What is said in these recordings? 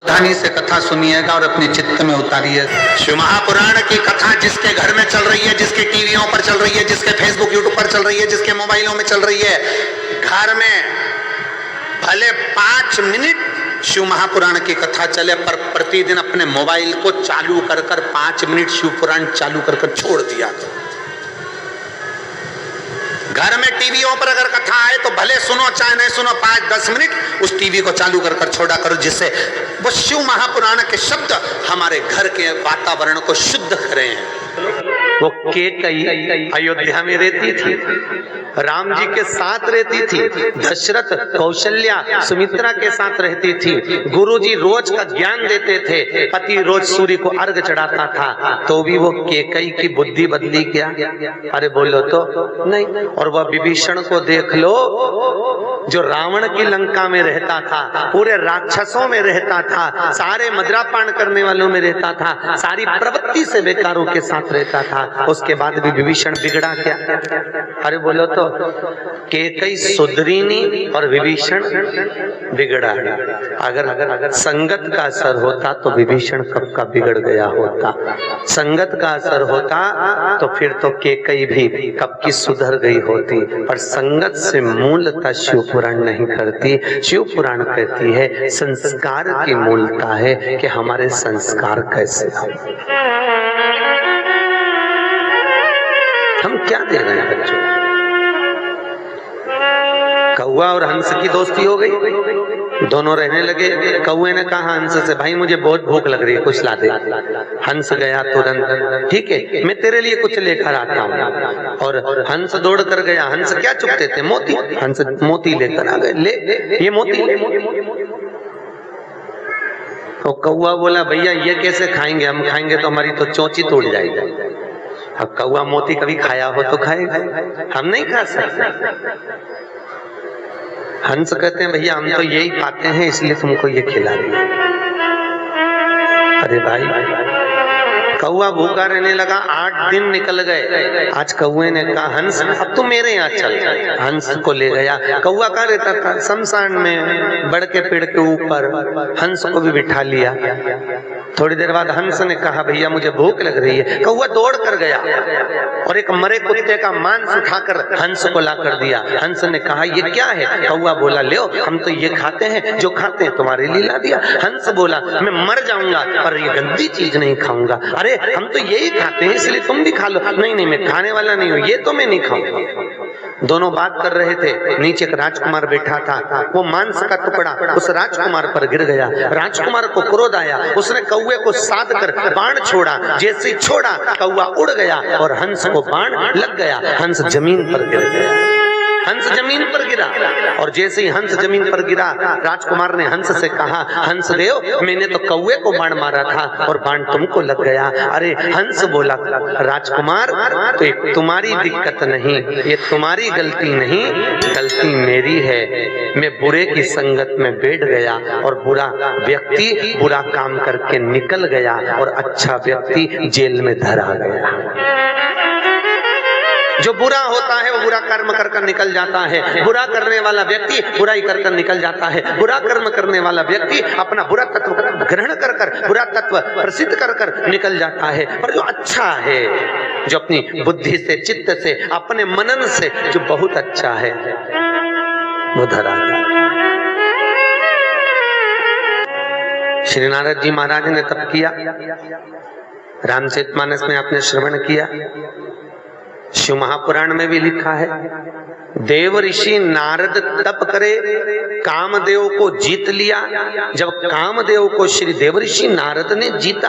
सावधानी से कथा सुनिएगा और अपने चित्त में उतारिए। शिव महापुराण की कथा जिसके घर में चल रही है, जिसके टीवियों पर चल रही है, जिसके फेसबुक यूट्यूब पर चल रही है, जिसके मोबाइलों में चल रही है, घर में भले 5 मिनट शिव महापुराण की कथा चले, पर प्रतिदिन अपने मोबाइल को चालू कर 5 मिनट शिव पुराण चालू कर छोड़ दिया। घर में टीवियों पर अगर कथा आए तो भले सुनो चाहे नहीं सुनो, 5-10 मिनट उस टीवी को चालू कर छोड़ा करो, जिससे वो शिव महापुराण के शब्द हमारे घर के वातावरण को शुद्ध करें। वो कैकेयी अयोध्या में रहती थी, राम जी के साथ रहती थी, दशरथ कौशल्या सुमित्रा के साथ रहती थी, गुरुजी रोज का ज्ञान देते थे, पति रोज सूर्य को अर्घ चढ़ाता था, तो भी वो कैकेयी की बुद्धि बदली क्या? अरे बोलो तो नहीं। और वह विभीषण को देख लो, जो रावण की लंका में रहता था, पूरे राक्षसों में रहता था, सारे मदिरापान करने वालों में रहता था, सारी प्रवृत्ति से बेकारों के साथ रहता था, उसके बाद भी विभीषण बिगड़ा क्या? अरे बोलो तो कैकेयी सुधरी नहीं और विभीषण बिगड़ा। अगर संगत का असर होता तो विभीषण कब का बिगड़ गया होता, संगत का असर होता तो फिर तो कैकेयी भी कब की सुधर गई होती। पर संगत से मूलतः शिव पुराण नहीं करती। शिव पुराण कहती है संस्कार की मूलता है कि हमारे संस्कार कैसे हम क्या दे रहे हैं बच्चों। कौवा और हंस की दोस्ती हो गई, दोनों रहने लगे। कौवे ने कहा हंस से, भाई मुझे बहुत भूख लग रही है, कुछ ला दे। हंस गया तुरंत, ठीक है मैं तेरे लिए कुछ लेकर आता हूँ। और हंस दौड़ कर गया। हंस क्या चुपते थे? मोती। हंस मोती लेकर आ गए, ले ये मोती ले। तो कौवा बोला भैया ये कैसे खाएंगे, हम खाएंगे तो हमारी तो चोंची टूट जाएगी। अब कौवा मोती कभी खाया हो तो खाएगा, हम नहीं खा सकते। हंस कहते हैं भैया हम तो यही खाते हैं इसलिए तुमको ये खिला दिया। अरे भाई कौवा भूखा रहने लगा, 8 दिन निकल गए। आज कौवे ने कहा हंस अब तू मेरे यहाँ चल। हंस को ले गया। कौवा कहाँ रहता था? शमशान में, बड़ के पेड़ के ऊपर। हंस को भी बिठा लिया। थोड़ी देर बाद हंस ने कहा भैया मुझे भूख लग रही है। कौवा दौड़ कर गया और एक मरे कुत्ते का मांस उठाकर हंस को ला कर दिया। हंस ने कहा ये क्या है? कौवा बोला ले हम तो ये खाते हैं, जो खाते हैं तुम्हारे लिए ला दिया। हंस बोला मैं मर जाऊंगा पर ये गंदी चीज नहीं खाऊंगा। अरे हम तो यही खाते हैं इसलिए तुम भी खा लो। नहीं मैं खाने वाला नहीं हूँ, ये तो मैं नहीं खाऊंगा। दोनों बात कर रहे थे। नीचे एक राजकुमार बैठा था, वो मांस का टुकड़ा उस राजकुमार पर गिर गया। राजकुमार को क्रोध आया, उसने कौवे को साध कर बाण छोड़ा। जैसे छोड़ा कौवा उड़ गया और हंस को बाण लग गया। हंस जमीन पर गिर गया। हंस जमीन पर गिरा और जैसे ही हंस जमीन पर गिरा राजकुमार ने हंस से कहा हंस देव मैंने तो कौवे को बाण मारा था और बाण तुमको लग गया। अरे हंस बोला राजकुमार तो ये तुम्हारी दिक्कत नहीं, ये तुम्हारी गलती नहीं, गलती मेरी है। मैं बुरे की संगत में बैठ गया और बुरा व्यक्ति बुरा काम करके निकल गया और अच्छा व्यक्ति जेल में धरा गया। जो बुरा होता है वो बुरा कर्म कर निकल जाता है। बुरा करने वाला व्यक्ति बुराई कर निकल जाता है। बुरा कर्म करने वाला व्यक्ति अपना बुरा तत्व ग्रहण कर बुरा तत्व प्रसिद्ध कर निकल जाता है। पर जो अच्छा है, जो अपनी बुद्धि से चित्त से अपने मनन से जो बहुत अच्छा है वो धरा गया। श्री नारद जी महाराज ने तप किया, रामचरितमानस में आपने श्रवण किया, शिव महापुराण में भी लिखा है देव ऋषि नारद तप करे कामदेव को जीत लिया। जब कामदेव को श्री देव ऋषि नारद ने जीता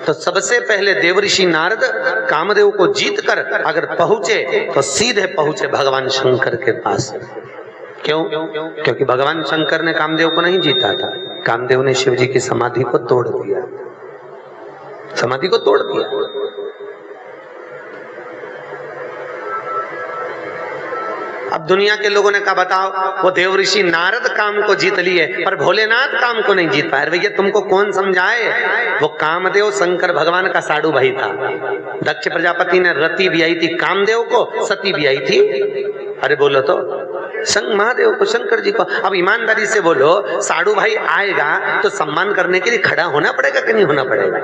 तो सबसे पहले देव ऋषि नारद कामदेव को जीत कर अगर पहुंचे तो सीधे पहुंचे भगवान शंकर के पास। क्यों? क्योंकि भगवान शंकर ने कामदेव को नहीं जीता था। कामदेव ने शिव जी की समाधि को तोड़ दिया, समाधि को तोड़ दिया। अब दुनिया के लोगों ने कहा बताओ वो देव ऋषि नारद काम को जीत लिए पर भोलेनाथ काम को नहीं जीत पाए। भैया तुमको कौन समझाए? वो कामदेव शंकर भगवान का साडू भाई था। दक्ष प्रजापति ने रति भी आई थी कामदेव को, सती भी आई थी। अरे बोलो तो महादेव को, शंकर जी को। अब ईमानदारी से बोलो, साड़ू भाई आएगा तो सम्मान करने के लिए खड़ा होना पड़ेगा कि नहीं होना पड़ेगा?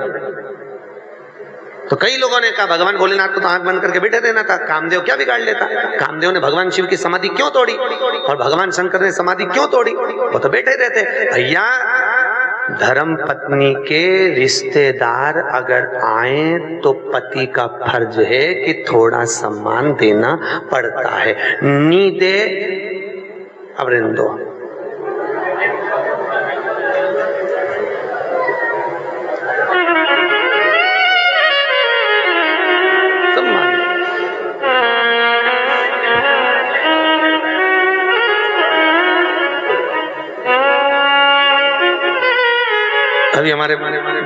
तो कई लोगों ने कहा भगवान भोलेनाथ को तो आंख बंद करके बैठे रहना था, कामदेव क्या बिगाड़ लेता? कामदेव ने भगवान शिव की समाधि क्यों तोड़ी और भगवान शंकर ने समाधि क्यों तोड़ी? वो तो बैठे रहते। भैया, धर्म पत्नी के रिश्तेदार अगर आए तो पति का फर्ज है कि थोड़ा सम्मान देना पड़ता है। नीदे अवरिंदो, अभी हमारे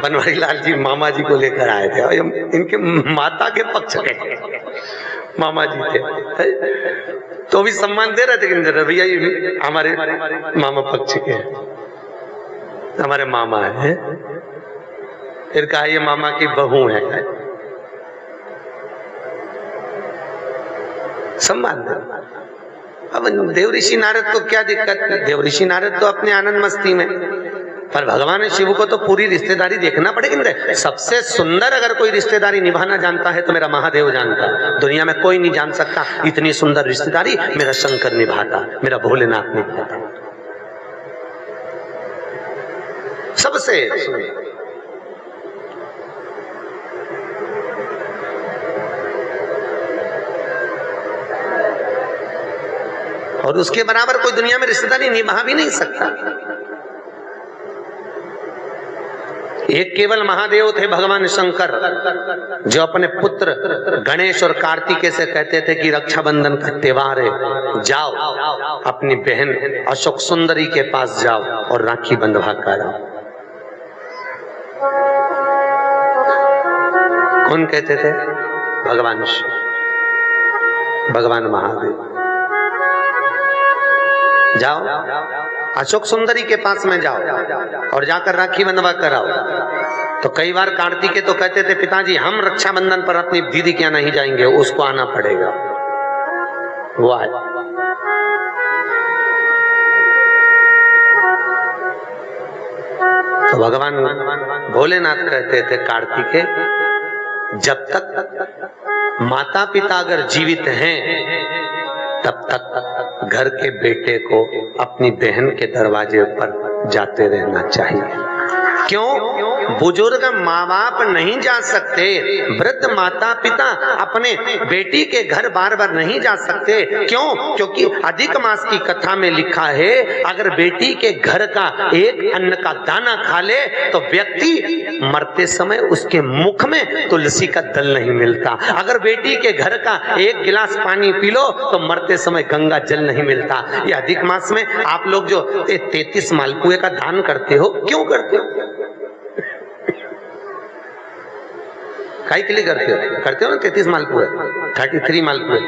बनवारी लाल जी मामा जी को लेकर आए थे और इनके माता के पक्ष के मामा जी थे, तो भी सम्मान दे रहे थे कि भैया ये हमारे मामा पक्ष के हमारे मामा है। फिर कहा ये मामा की बहू है, सम्मान दे। अब देव ऋषि नारद को क्या दिक्कत? देव ऋषि नारद तो अपने आनंद मस्ती में, पर भगवान शिव को तो पूरी रिश्तेदारी देखना पड़ेगी। सबसे सुंदर अगर कोई रिश्तेदारी निभाना जानता है तो मेरा महादेव जानता है। दुनिया में कोई नहीं जान सकता इतनी सुंदर रिश्तेदारी मेरा शंकर निभाता, मेरा भोलेनाथ निभाता। सबसे और उसके बराबर कोई दुनिया में रिश्तेदारी निभा भी नहीं सकता। एक केवल महादेव थे भगवान शंकर, जो अपने पुत्र गणेश और कार्तिकेय से कहते थे कि रक्षाबंधन का त्योहार है, जाओ अपनी बहन अशोक सुंदरी के पास जाओ और राखी बंधवा कर आओ। कौन कहते थे? भगवान शिव, भगवान महादेव। जाओ अशोक सुंदरी के पास में जाओ और जाकर राखी बंधवा कर आओ। तो कई बार कार्तिकेय तो कहते थे पिताजी हम रक्षाबंधन पर अपनी दीदी के यहाँ नहीं जाएंगे, उसको आना पड़ेगा। वो आए। तो भगवान भोलेनाथ कहते थे कार्तिकेय, जब तक माता पिता अगर जीवित हैं तब तक घर के बेटे को अपनी बहन के दरवाजे पर जाते रहना चाहिए। क्यों? बुजुर्ग माँ बाप नहीं जा सकते, वृद्ध माता पिता अपने बेटी के घर बार बार नहीं जा सकते। क्यों? क्योंकि अधिक मास की कथा में लिखा है अगर बेटी के घर का एक अन्न का दाना खा ले तो व्यक्ति मरते समय उसके मुख में तुलसी का दल नहीं मिलता। अगर बेटी के घर का एक गिलास पानी पी लो तो मरते समय गंगा जल नहीं मिलता। ये अधिक मास में आप लोग जो 33 मालपुए का दान करते हो, क्यों करते हो? काहे के लिए करते हो ना? 33 मालपुए, 33 मालपुए,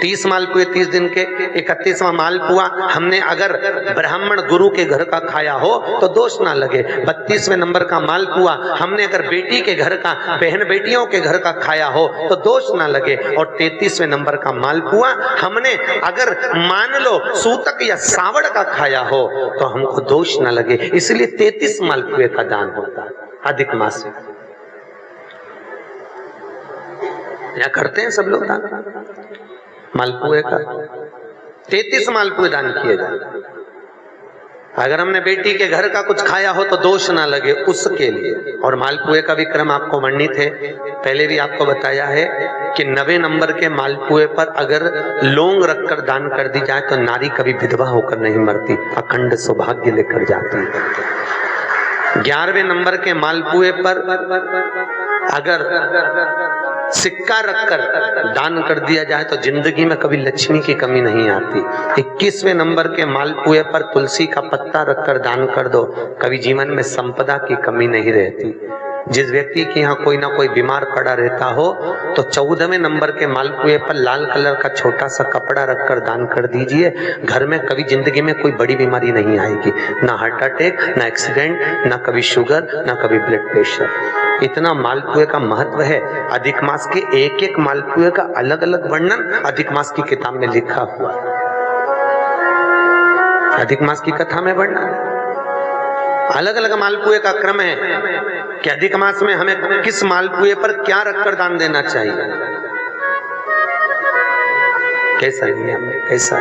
30 मालपुए 30 दिन के, 31वां मालपुआ हमने अगर ब्राह्मण गुरु के घर का खाया हो तो दोष ना लगे। 32वें नंबर का मालपुआ हमने अगर बेटी के घर का, बहन बेटियों के घर का खाया हो तो दोष ना लगे। और 33वें नंबर का मालपुआ हमने अगर मान लो सूतक या सावड़ का खाया हो तो हमको दोष ना लगे। इसलिए 33 मालपुए का दान होता है अधिक मास में। या करते हैं सब लोग दान मालपुए का। 33 मालपुए दान किए जाए। अगर हमने बेटी के घर का कुछ खाया हो तो दोष ना लगे, उसके लिए। और मालपुए का भी क्रम आपको वर्णित है, पहले भी आपको बताया है कि 90 नंबर के मालपुए पर अगर लौंग रखकर दान कर दी जाए तो नारी कभी विधवा होकर नहीं मरती, अखंड सौभाग्य लेकर जाती है। 11वें नंबर के मालपुए पर अगर सिक्का रखकर दान कर दिया जाए तो जिंदगी में कभी लक्ष्मी की कमी नहीं आती। 21वें नंबर के मालपुए पर तुलसी का पत्ता रखकर दान कर दो, कभी जीवन में संपदा की कमी नहीं रहती। जिस व्यक्ति के यहाँ कोई ना कोई बीमार पड़ा रहता हो तो 14वें नंबर के मालपुए पर लाल कलर का छोटा सा कपड़ा रखकर दान कर दीजिए। घर में कभी जिंदगी में कोई बड़ी बीमारी नहीं आएगी, ना हार्ट अटैक, ना एक्सीडेंट, ना कभी शुगर, ना कभी ब्लड प्रेशर। इतना मालपुए का महत्व है। अधिक मास के एक एक मालपुए का अलग अलग वर्णन अधिक मास की किताब में लिखा हुआ है। अधिक मास की कथा में बढ़ना। अलग अलग मालपुए का क्रम है कि अधिक मास में हमें किस मालपुए पर क्या रखकर दान देना चाहिए, कैसा नियम है, कैसा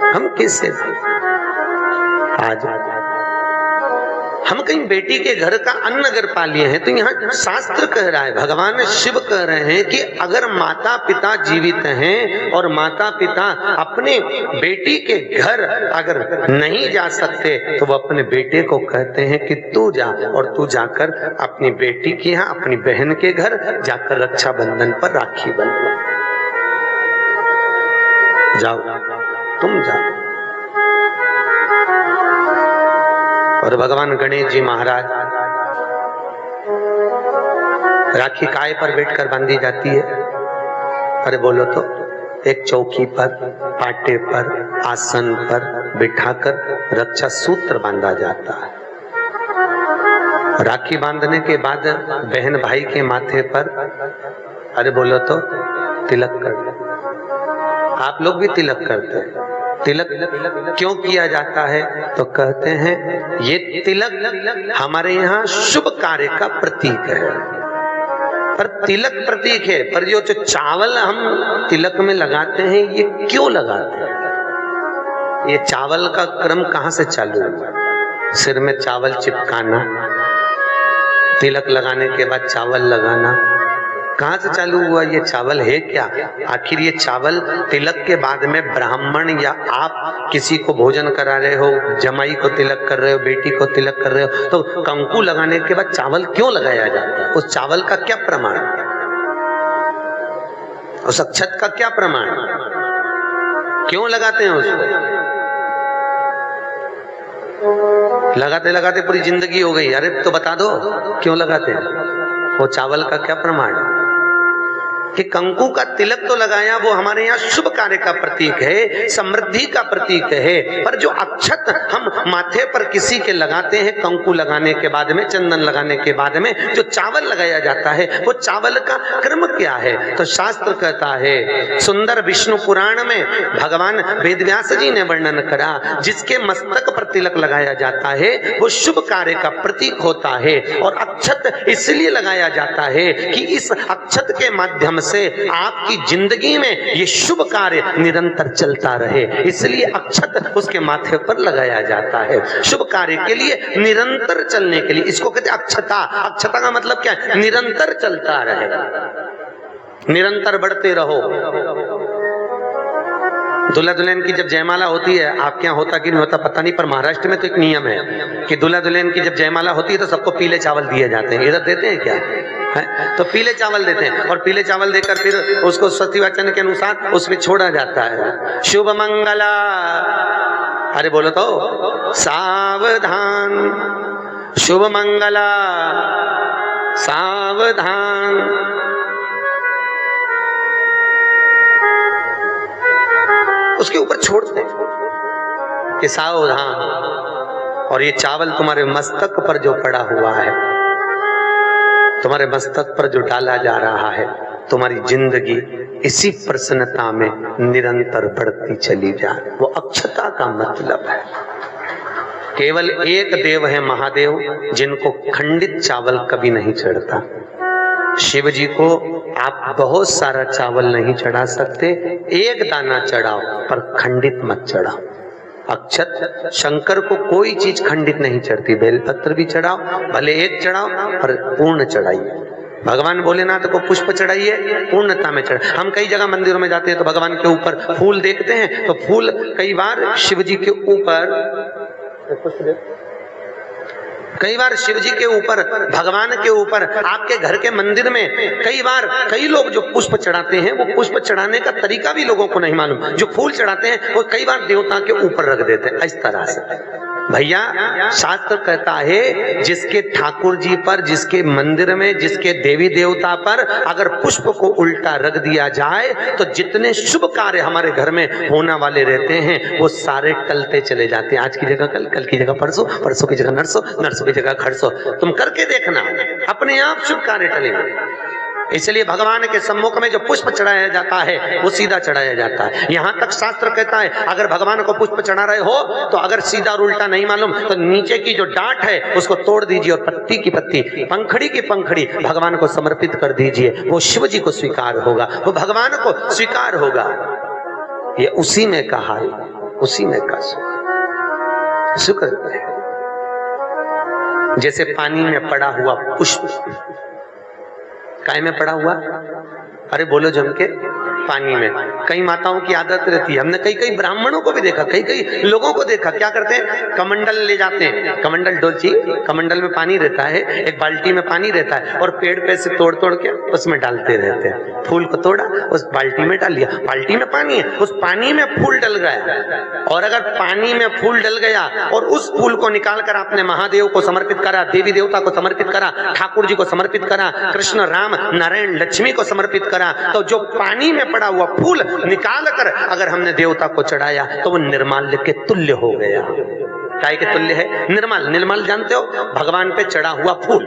हम किससे आज हम कहीं बेटी के घर का अन्न अगर पा लिए हैं तो यहाँ शास्त्र कह रहा है, भगवान शिव कह रहे हैं कि अगर माता पिता जीवित हैं और माता पिता अपने बेटी के घर अगर नहीं जा सकते तो वो अपने बेटे को कहते हैं कि तू जा, और तू जाकर अपनी बेटी के यहाँ अपनी बहन के घर जाकर रक्षाबंधन पर राखी बंधो, जाओ तुम जाओ। और भगवान गणेश जी महाराज राखी काय पर बैठकर बांधी जाती है? अरे बोलो तो, एक चौकी पर, पाटे पर, आसन पर बिठाकर रक्षा सूत्र बांधा जाता है। राखी बांधने के बाद बहन भाई के माथे पर, अरे बोलो तो, तिलक कर। आप लोग भी तिलक करते हैं। तिलक क्यों किया जाता है? तो कहते हैं ये तिलक हमारे यहाँ शुभ कार्य का प्रतीक है। पर तिलक प्रतीक है, पर जो चावल हम तिलक में लगाते हैं ये क्यों लगाते हैं? ये चावल का क्रम कहाँ से चालू हुआ? सिर में चावल चिपकाना, तिलक लगाने के बाद चावल लगाना, कहाँ से चालू हुआ? ये चावल है क्या? आखिर ये चावल तिलक के बाद में ब्राह्मण या आप किसी को भोजन करा रहे हो, जमाई को तिलक कर रहे हो, बेटी को तिलक कर रहे हो, तो कंकु लगाने के बाद चावल क्यों लगाया जाता है? उस चावल का क्या प्रमाण? उस अक्षत का क्या प्रमाण? क्यों लगाते हैं उसको? लगाते लगाते पूरी जिंदगी हो गई। अरे तो बता दो क्यों लगाते हैं? वो चावल का क्या प्रमाण है? कि कंकु का तिलक तो लगाया, वो हमारे यहाँ शुभ कार्य का प्रतीक है, समृद्धि का प्रतीक है। पर जो अक्षत हम माथे पर किसी के लगाते हैं, कंकु लगाने के बाद में, चंदन लगाने के बाद में जो चावल लगाया जाता है, वो चावल का क्रम क्या है? तो शास्त्र कहता है, सुंदर विष्णु पुराण में भगवान वेदव्यास जी ने वर्णन करा, जिसके मस्तक पर तिलक लगाया जाता है वो शुभ कार्य का प्रतीक होता है। और अक्षत इसलिए लगाया जाता है कि इस अक्षत के माध्यम से आपकी जिंदगी में ये शुभ कार्य निरंतर चलता रहे, इसलिए अक्षत उसके माथे पर लगाया जाता है, शुभ कार्य के लिए, निरंतर चलने के लिए। इसको कहते हैं अक्षता। अक्षता का मतलब क्या है? निरंतर चलता रहे, निरंतर बढ़ते रहो। दूल्हा दुल्हन की जब जयमाला होती है, आपके यहाँ होता कि नहीं होता पता नहीं, पर महाराष्ट्र में तो एक नियम है कि दूल्हा दुल्हन की जब जयमाला होती है तो सबको पीले चावल दिए जाते हैं। इधर देते हैं क्या है? तो पीले चावल देते हैं, और पीले चावल देकर फिर उसको सती वचन के अनुसार उसमें छोड़ा जाता है, शुभ मंगला। अरे बोलो तो, सावधान, शुभ मंगला, सावधान। उसके ऊपर छोड़ते हैं कि सावधान। और ये चावल तुम्हारे मस्तक पर जो पड़ा हुआ है, तुम्हारे मस्तक पर जो डाला जा रहा है, तुम्हारी जिंदगी इसी प्रसन्नता में निरंतर बढ़ती चली जाए। वो अक्षता का मतलब है। केवल एक देव है महादेव, जिनको खंडित चावल कभी नहीं चढ़ता। शिव जी को आप बहुत सारा चावल नहीं चढ़ा सकते, एक दाना चढ़ाओ, पर खंडित मत चढ़ाओ। अक्षत शंकर को कोई चीज खंडित नहीं चढ़ती, बेलपत्र भी चढ़ाओ, भले एक चढ़ाओ, पर पूर्ण चढ़ाइए। भगवान भोलेनाथ को पुष्प चढ़ाइए, पूर्णता में चढ़ाइए। हम कई जगह मंदिरों में जाते हैं तो भगवान के ऊपर फूल देखते हैं, तो फूल कई बार शिव जी के ऊपर, कई बार शिव जी के ऊपर, भगवान के ऊपर, आपके घर के मंदिर में कई बार कई लोग जो पुष्प चढ़ाते हैं, वो पुष्प चढ़ाने का तरीका भी लोगों को नहीं मालूम। जो फूल चढ़ाते हैं वो कई बार देवता के ऊपर रख देते हैं, इस तरह से। भैया शास्त्र कहता है, जिसके ठाकुर जी पर, जिसके मंदिर में, जिसके देवी देवता पर अगर पुष्प को उल्टा रख दिया जाए तो जितने शुभ कार्य हमारे घर में होने वाले रहते हैं वो सारे टलते चले जाते हैं। आज की जगह कल, कल की जगह परसों, परसों की जगह नरसों, नरसों की जगह खरसों। तुम करके देखना, अपने आप शुभ कार्य टलेंगे। इसलिए भगवान के सम्मुख में जो पुष्प चढ़ाया जाता है वो सीधा चढ़ाया जाता है। यहाँ तक शास्त्र कहता है अगर भगवान को पुष्प चढ़ा रहे हो तो अगर सीधा और उल्टा नहीं मालूम तो नीचे की जो डांट है उसको तोड़ दीजिए और पत्ती की पत्ती, पंखड़ी की पंखड़ी भगवान को समर्पित कर दीजिए। वो शिव जी को स्वीकार होगा, वो भगवान को स्वीकार होगा। ये उसी में का हाल, उसी में का शुक्र है। जैसे पानी में पड़ा हुआ पुष्प, काय में पड़ा हुआ, अरे बोलो जम के, पानी में। कई माताओं की आदत रहती है, हमने कई कई ब्राह्मणों को भी देखा, कई कई लोगों को देखा, क्या करते हैं, कमंडल ले जाते हैं, कमंडल डोलची, कमंडल में पानी रहता है, एक बाल्टी में पानी रहता है और पेड़ पे से तोड़ तोड़ के उसमें डालते रहते हैं। फूल को तोड़ा, उस बाल्टी में डाल दिया, बाल्टी में पानी है, उस पानी में फूल डल गया। और अगर पानी में फूल डल गया और उस फूल को निकाल कर आपने महादेव को समर्पित करा, देवी देवता को समर्पित करा, ठाकुर जी को समर्पित करा, कृष्ण राम नारायण लक्ष्मी को समर्पित करा, तो जो पानी में पड़ा हुआ फूल निकाल कर अगर हमने देवता को चढ़ाया तो वो निर्माल्य के तुल्य हो गया। काय के तुल्य है? निर्मल। निर्मल जानते हो, भगवान पे चढ़ा हुआ फूल,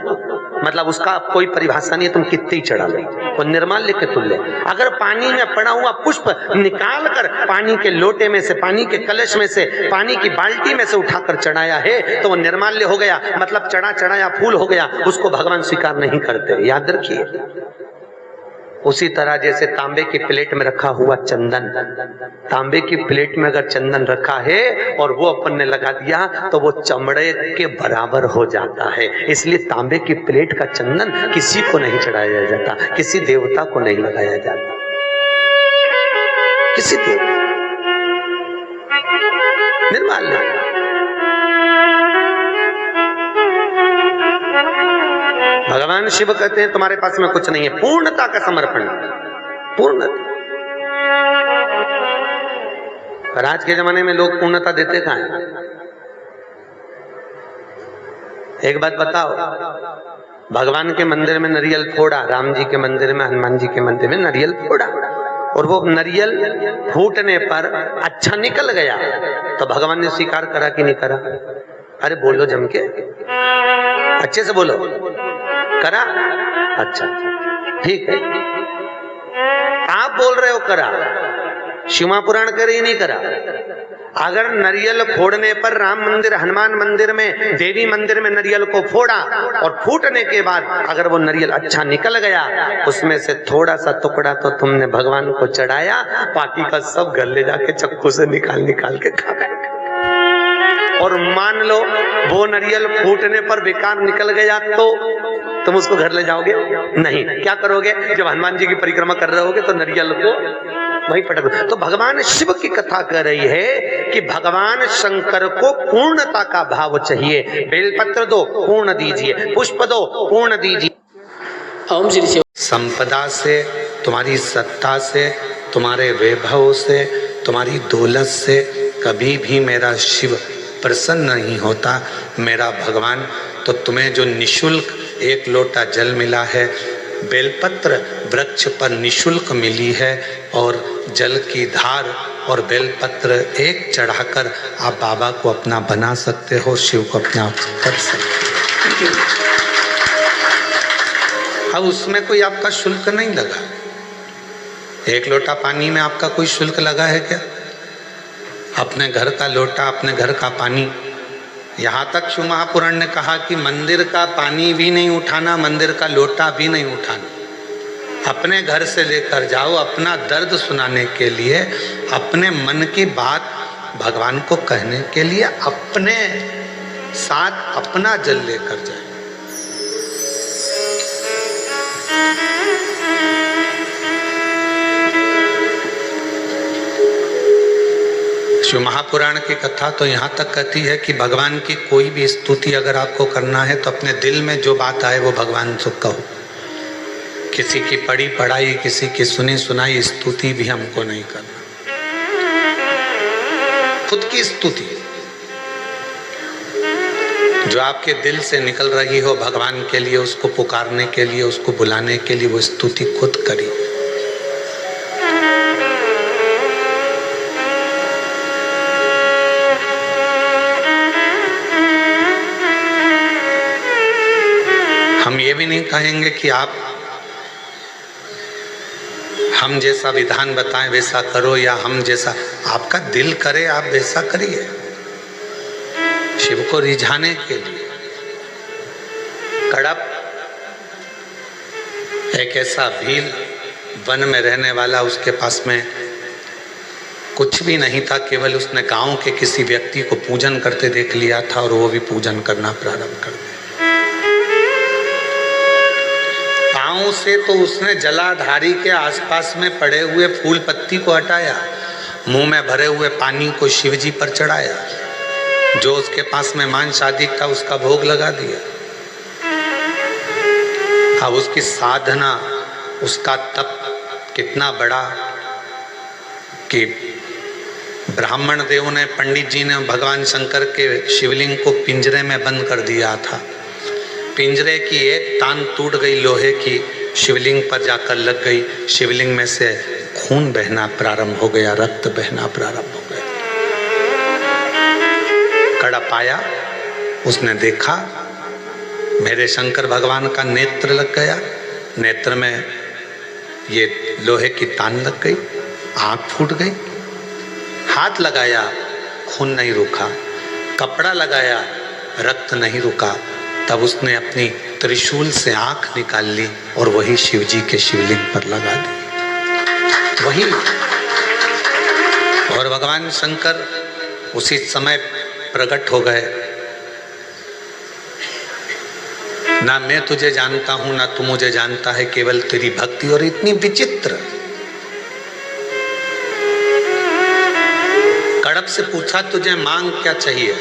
मतलब उसका कोई परिभाषा नहीं है, तुम कितने ही चढ़ा लो, वो निर्माल्य के तुल्य। अगर पानी में पड़ा हुआ पुष्प निकाल कर पानी के लोटे में से, पानी के कलश में से, पानी की बाल्टी में से उठाकर चढ़ाया है तो वो निर्माल्य हो गया, मतलब चढ़ा चढ़ाया फूल हो गया, उसको भगवान स्वीकार नहीं करते, याद रखिए। उसी तरह जैसे तांबे की प्लेट में रखा हुआ चंदन, तांबे की प्लेट में अगर चंदन रखा है और वो अपन ने लगा दिया तो वो चमड़े के बराबर हो जाता है। इसलिए तांबे की प्लेट का चंदन किसी को नहीं चढ़ाया जाता, किसी देवता को नहीं लगाया जाता, किसी देवता निर्मल। भगवान शिव कहते हैं तुम्हारे पास में कुछ नहीं है, पूर्णता का समर्पण, पूर्णता। पर आज के जमाने में लोग पूर्णता देते कहां हैं? एक बात बताओ, भगवान के मंदिर में नारियल फोड़ा, राम जी के मंदिर में, हनुमान जी के मंदिर में नारियल फोड़ा, और वो नारियल फूटने पर अच्छा निकल गया तो भगवान ने स्वीकार करा कि नहीं करा? अरे बोलो जम के, अच्छे से बोलो, करा? अच्छा ठीक है, आप बोल रहे हो करा, शिवा पुराण करे ही नहीं करा। अगर नारियल फोड़ने पर राम मंदिर, हनुमान मंदिर में, देवी मंदिर में नारियल को फोड़ा और फूटने के बाद अगर वो नारियल अच्छा निकल गया, उसमें से थोड़ा सा टुकड़ा तो तुमने भगवान को चढ़ाया, बाकी का सब घर ले जाके चक्कू से निकाल निकाल के खा गए। और मान लो वो नारियल फूटने पर बेकार निकल गया तो तुम उसको घर ले जाओगे? नहीं। क्या करोगे? जब हनुमान जी की परिक्रमा कर रहे होगे तो नारियल को वहीं पटक दो। तो भगवान शिव की कथा कर रही है कि भगवान शंकर को पूर्णता का भाव चाहिए। बेलपत्र दो, पूर्ण दीजिए, पुष्प दो, पूर्ण दीजिए। ओम श्री शिव। संपदा से, तुम्हारी सत्ता से, तुम्हारे वैभव से, तुम्हारी दौलत से कभी भी मेरा शिव प्रसन्न नहीं होता, मेरा भगवान। तो तुम्हें जो निशुल्क एक लोटा जल मिला है, बेलपत्र वृक्ष पर निशुल्क मिली है, और जल की धार और बेलपत्र एक चढ़ाकर आप बाबा को अपना बना सकते हो, शिव को अपना कर सकते हो। अब उसमें कोई आपका शुल्क नहीं लगा। एक लोटा पानी में आपका कोई शुल्क लगा है क्या? अपने घर का लोटा, अपने घर का पानी, यहाँ तक शिव महापुराण ने कहा कि मंदिर का पानी भी नहीं उठाना, मंदिर का लोटा भी नहीं उठाना, अपने घर से लेकर जाओ, अपना दर्द सुनाने के लिए, अपने मन की बात भगवान को कहने के लिए अपने साथ अपना जल लेकर जाए। शिव महापुराण की कथा तो यहाँ तक कहती है कि भगवान की कोई भी स्तुति अगर आपको करना है तो अपने दिल में जो बात आए वो भगवान से कहो। किसी की पढ़ी पढ़ाई, किसी की सुनी सुनाई स्तुति भी हमको नहीं करना, खुद की स्तुति जो आपके दिल से निकल रही हो भगवान के लिए, उसको पुकारने के लिए, उसको बुलाने के लिए, वो स्तुति खुद करी। हम ये भी नहीं कहेंगे कि आप हम जैसा विधान बताएं वैसा करो, या हम जैसा आपका दिल करे आप वैसा करिए, शिव को रिझाने के लिए। कड़प एक ऐसा भील वन में रहने वाला, उसके पास में कुछ भी नहीं था, केवल उसने गांव के किसी व्यक्ति को पूजन करते देख लिया था और वो भी पूजन करना प्रारंभ कर दिया। पांव से तो उसने जलाधारी के आसपास में पड़े हुए फूल पत्ती को हटाया, मुंह में भरे हुए पानी को शिवजी पर चढ़ाया, जो उसके पास में मांस आदि था उसका भोग लगा दिया। अब उसकी साधना, उसका तप कितना बड़ा कि ब्राह्मण देव ने, पंडित जी ने भगवान शंकर के शिवलिंग को पिंजरे में बंद कर दिया था। पिंजरे की एक तान टूट गई लोहे की, शिवलिंग पर जाकर लग गई। शिवलिंग में से खून बहना प्रारंभ हो गया, रक्त बहना प्रारंभ हो गया। कड़प आया, उसने देखा मेरे शंकर भगवान का नेत्र लग गया, नेत्र में ये लोहे की तान लग गई, आंख फूट गई। हाथ लगाया, खून नहीं रुका, कपड़ा लगाया, रक्त नहीं रुका। तब उसने अपनी त्रिशूल से आंख निकाल ली और वही शिवजी के शिवलिंग पर लगा दी, वही। और भगवान शंकर उसी समय प्रकट हो गए। ना मैं तुझे जानता हूं, ना तू मुझे जानता है, केवल तेरी भक्ति। और इतनी विचित्र। कड़प से पूछा तुझे मांग क्या चाहिए?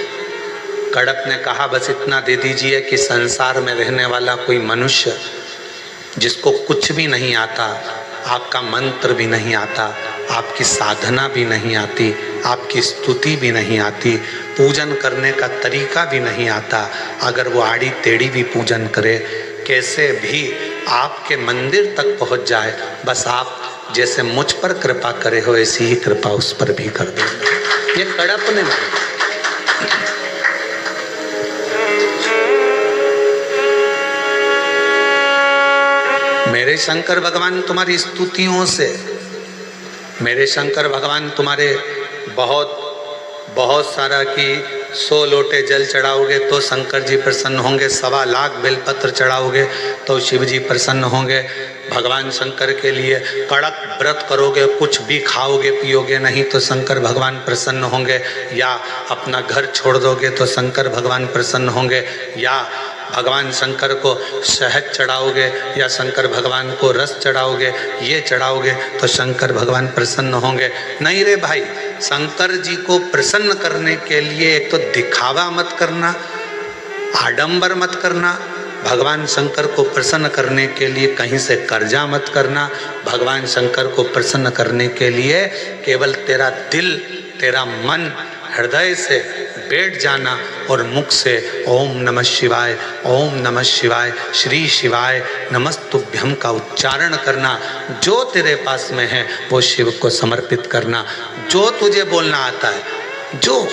कड़प ने कहा बस इतना दे दीजिए कि संसार में रहने वाला कोई मनुष्य जिसको कुछ भी नहीं आता, आपका मंत्र भी नहीं आता, आपकी साधना भी नहीं आती, आपकी स्तुति भी नहीं आती, पूजन करने का तरीका भी नहीं आता, अगर वो आड़ी टेढ़ी भी पूजन करे, कैसे भी आपके मंदिर तक पहुंच जाए, बस आप जैसे मुझ पर कृपा करे हो ऐसी ही कृपा उस पर भी कर दो। ये कड़प ने मांगा। मेरे शंकर भगवान तुम्हारी स्तुतियों से, मेरे शंकर भगवान तुम्हारे बहुत सारा कि 100 लोटे जल चढ़ाओगे तो शंकर जी प्रसन्न होंगे, 1.25 लाख बेलपत्र चढ़ाओगे तो शिव जी प्रसन्न होंगे। भगवान शंकर के लिए कड़क व्रत करोगे, कुछ भी खाओगे पियोगे नहीं तो शंकर भगवान प्रसन्न होंगे, या अपना घर छोड़ दोगे तो शंकर भगवान प्रसन्न होंगे, या भगवान शंकर को शहद चढ़ाओगे या शंकर भगवान को रस चढ़ाओगे, ये चढ़ाओगे तो शंकर भगवान प्रसन्न होंगे। नहीं रे भाई, शंकर जी को प्रसन्न करने के लिए एक तो दिखावा मत करना, आडंबर मत करना। भगवान शंकर को प्रसन्न करने के लिए कहीं से कर्जा मत करना। भगवान शंकर को प्रसन्न करने के लिए केवल तेरा दिल, तेरा मन, हृदय से बैठ जाना और मुख से ओम नमः शिवाय, ओम नमः शिवाय, श्री शिवाय नमस्तुभ्यम का उच्चारण करना। जो तेरे पास में है वो शिव को समर्पित करना, जो तुझे बोलना आता है। जो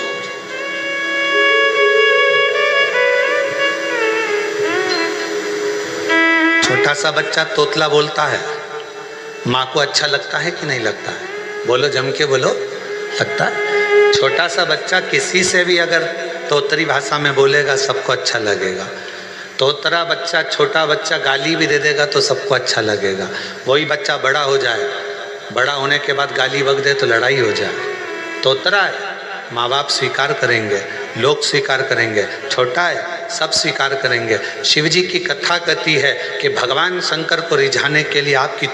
छोटा सा बच्चा तोतला बोलता है, माँ को अच्छा लगता है कि नहीं लगता है? बोलो, जम के बोलो, लगता है। छोटा सा बच्चा किसी से भी अगर तोतरी भाषा में बोलेगा सबको अच्छा लगेगा। तोतरा बच्चा, छोटा बच्चा गाली भी दे देगा तो सबको अच्छा लगेगा। वही बच्चा बड़ा हो जाए, बड़ा होने के बाद गाली बक दे तो लड़ाई हो जाए। तोतरा है, माँ बाप स्वीकार करेंगे, लोग स्वीकार करेंगे। छोटा है, सब स्वीकार करेंगे। शिव जी की कथा कहती है कि भगवान शंकर को रिझाने के लिए आपकी